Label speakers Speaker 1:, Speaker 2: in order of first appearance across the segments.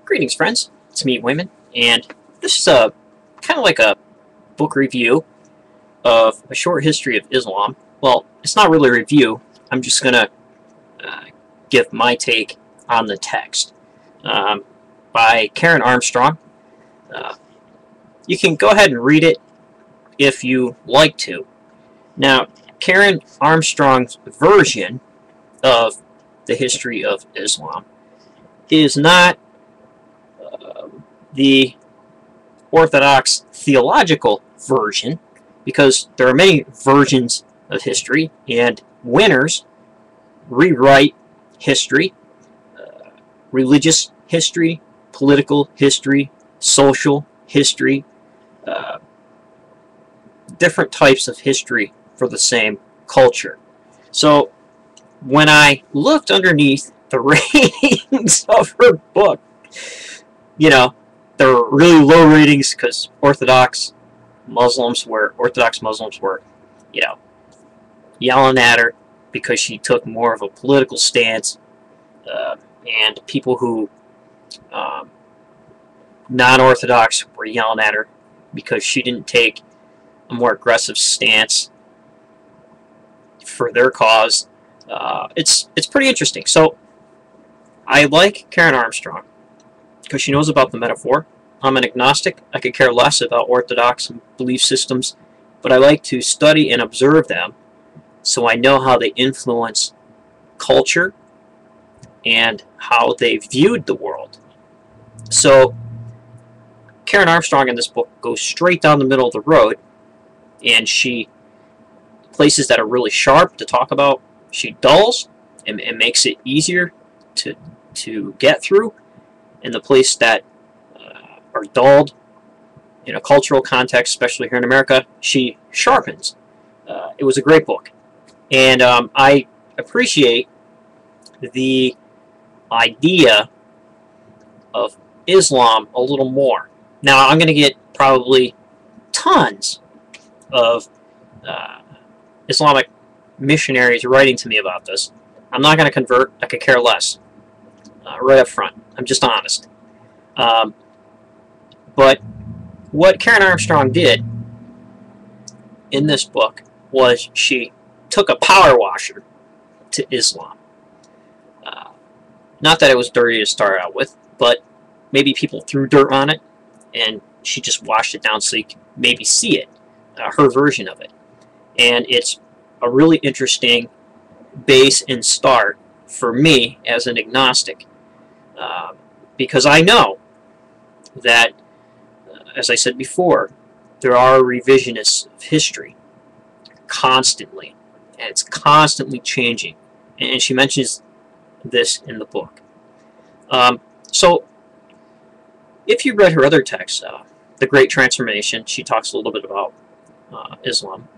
Speaker 1: Greetings, friends. It's me, Wayman, and this is kind of like a book review of a short history of Islam. Well, it's not really a review. I'm just gonna give my take on the text by Karen Armstrong. You can go ahead and read it if you like to. Now, Karen Armstrong's version of the history of Islam is not the orthodox theological version, because there are many versions of history, and winners rewrite history, religious history, political history, social history, different types of history for the same culture. So when I looked underneath the ratings of her book, you know, there were really low ratings because Orthodox Muslims were, you know, yelling at her because she took more of a political stance, and people who non-Orthodox were yelling at her because she didn't take a more aggressive stance for their cause. It's pretty interesting. So I like Karen Armstrong because she knows about the metaphor. I'm an agnostic. I could care less about orthodox belief systems, but I like to study and observe them so I know how they influence culture and how they viewed the world. So Karen Armstrong in this book goes straight down the middle of the road, and she places that are really sharp to talk about, she dulls and makes it easier to get through, and the place that are dulled in a cultural context, especially here in America, she sharpens. It was a great book, and I appreciate the idea of Islam a little more. Now, I'm going to get probably tons of Islamic missionaries writing to me about this. I'm not going to convert. I could care less. Right up front. I'm just honest. But what Karen Armstrong did in this book was she took a power washer to Islam. Not that it was dirty to start out with, but maybe people threw dirt on it, and she just washed it down so you can maybe see it, her version of it. And it's a really interesting base and start for me as an agnostic, because I know that, as I said before, there are revisionists of history constantly, and it's constantly changing, and she mentions this in the book. So if you read her other texts, The Great Transformation, she talks a little bit about Islam,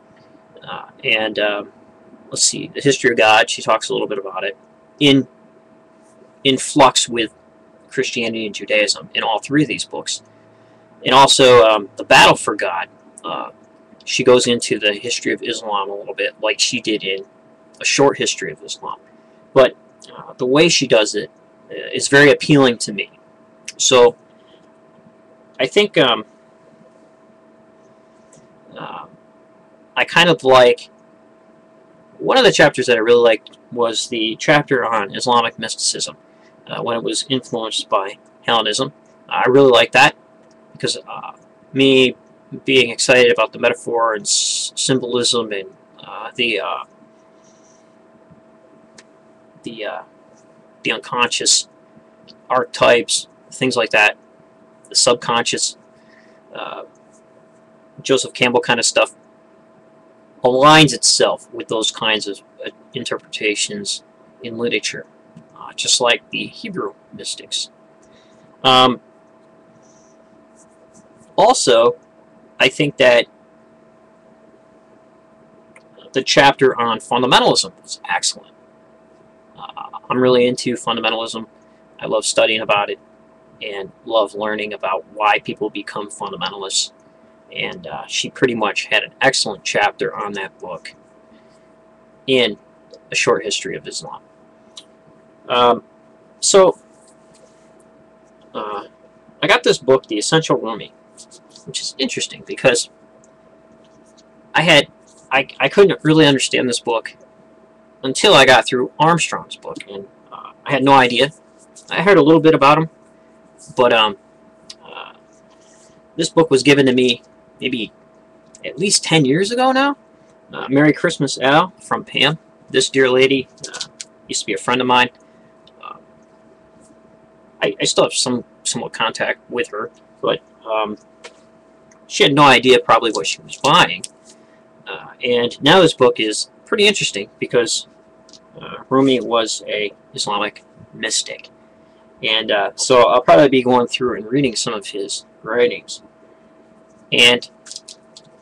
Speaker 1: and let's see, The History of God, she talks a little bit about it, in flux with Christianity and Judaism in all three of these books. And also The Battle for God, she goes into the history of Islam a little bit, like she did in A Short History of Islam. But the way she does it is very appealing to me. So I think I kind of like, one of the chapters that I really liked was the chapter on Islamic mysticism, when it was influenced by Hellenism. I really like that because me being excited about the metaphor and symbolism and the unconscious archetypes, things like that, the subconscious, Joseph Campbell kind of stuff, aligns itself with those kinds of interpretations in literature, just like the Hebrew mystics. Also, I think that the chapter on fundamentalism was excellent. I'm really into fundamentalism. I love studying about it and love learning about why people become fundamentalists. And she pretty much had an excellent chapter on that book in A Short History of Islam. So got this book, The Essential Rumi, which is interesting because I couldn't really understand this book until I got through Armstrong's book, and I had no idea. I heard a little bit about him, but this book was given to me maybe at least 10 years ago now. Merry Christmas, Al, from Pam. This dear lady used to be a friend of mine. I still have somewhat contact with her, but she had no idea probably what she was buying. And now this book is pretty interesting because Rumi was a Islamic mystic. And so I'll probably be going through and reading some of his writings. And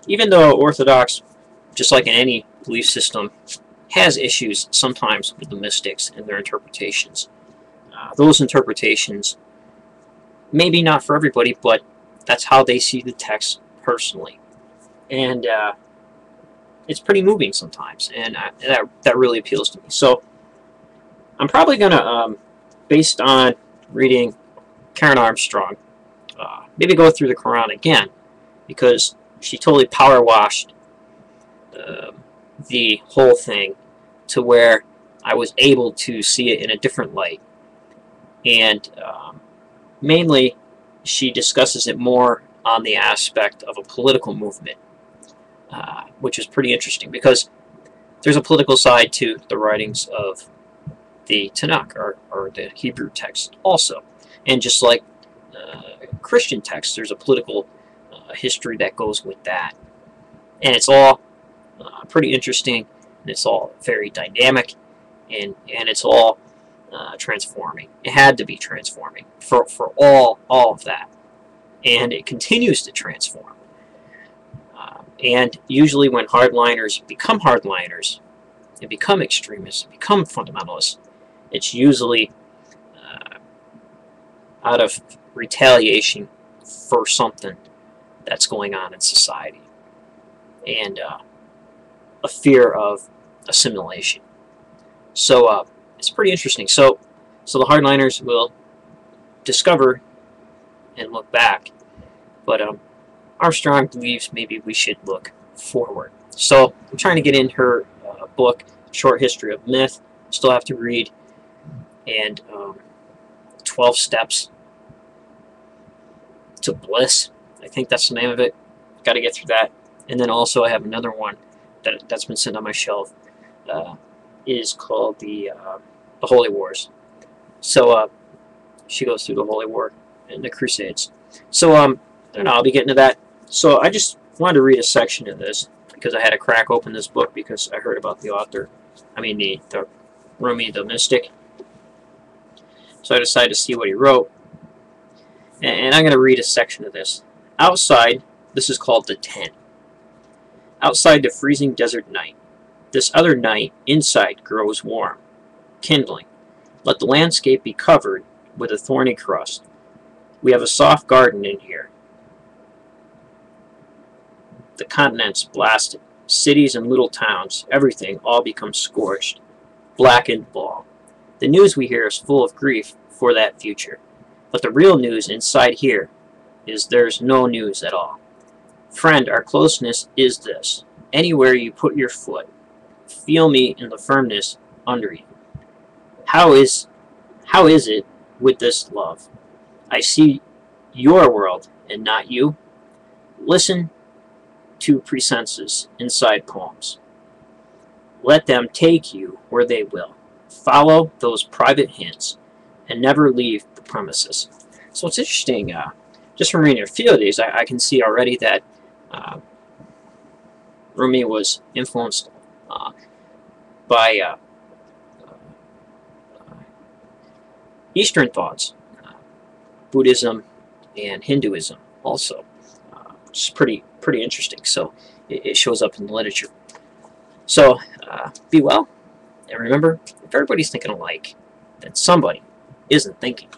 Speaker 1: even though orthodox, just like in any belief system, has issues sometimes with the mystics and their interpretations, those interpretations, maybe not for everybody, but that's how they see the text personally. And it's pretty moving sometimes, and that really appeals to me. So I'm probably going to, based on reading Karen Armstrong, maybe go through the Quran again, because she totally power washed the whole thing to where I was able to see it in a different light. And mainly, she discusses it more on the aspect of a political movement, which is pretty interesting because there's a political side to the writings of the Tanakh, or the Hebrew text also. And just like Christian texts, there's a political history that goes with that. And it's all pretty interesting, and it's all very dynamic, and it's all transforming. It had to be transforming for all of that. And it continues to transform. And usually when hardliners become hardliners, and become extremists, become fundamentalists, it's usually out of retaliation for something that's going on in society, and a fear of assimilation. So it's pretty interesting. So the hardliners will discover and look back, but Armstrong believes maybe we should look forward. So I'm trying to get in her book, Short History of Myth. Still have to read, and 12 Steps to Bliss, I think that's the name of it. Got to get through that. And then also I have another one that's been sitting on my shelf. Is called the Holy Wars. So she goes through the Holy War and the Crusades. So I don't know, I'll be getting to that. So I just wanted to read a section of this because I had to crack open this book because I heard about the author. I mean the Rumi, the mystic. So I decided to see what he wrote. And I'm going to read a section of this. Outside, this is called the tent. Outside the freezing desert night. This other night, inside grows warm, kindling. Let the landscape be covered with a thorny crust. We have a soft garden in here. The continents blasted, cities and little towns, everything all becomes scorched, blackened ball. The news we hear is full of grief for that future. But the real news inside here is there's no news at all. Friend, our closeness is this. Anywhere you put your foot, feel me in the firmness under you. How is it with this love? I see your world and not you. Listen to presences inside poems. Let them take you where they will. Follow those private hints and never leave the premises. So it's interesting, just from reading a few of these, I can see already that Rumi was influenced by Eastern thoughts, Buddhism and Hinduism also, which is pretty interesting. So it shows up in the literature. So be well, and remember, if everybody's thinking alike, then somebody isn't thinking.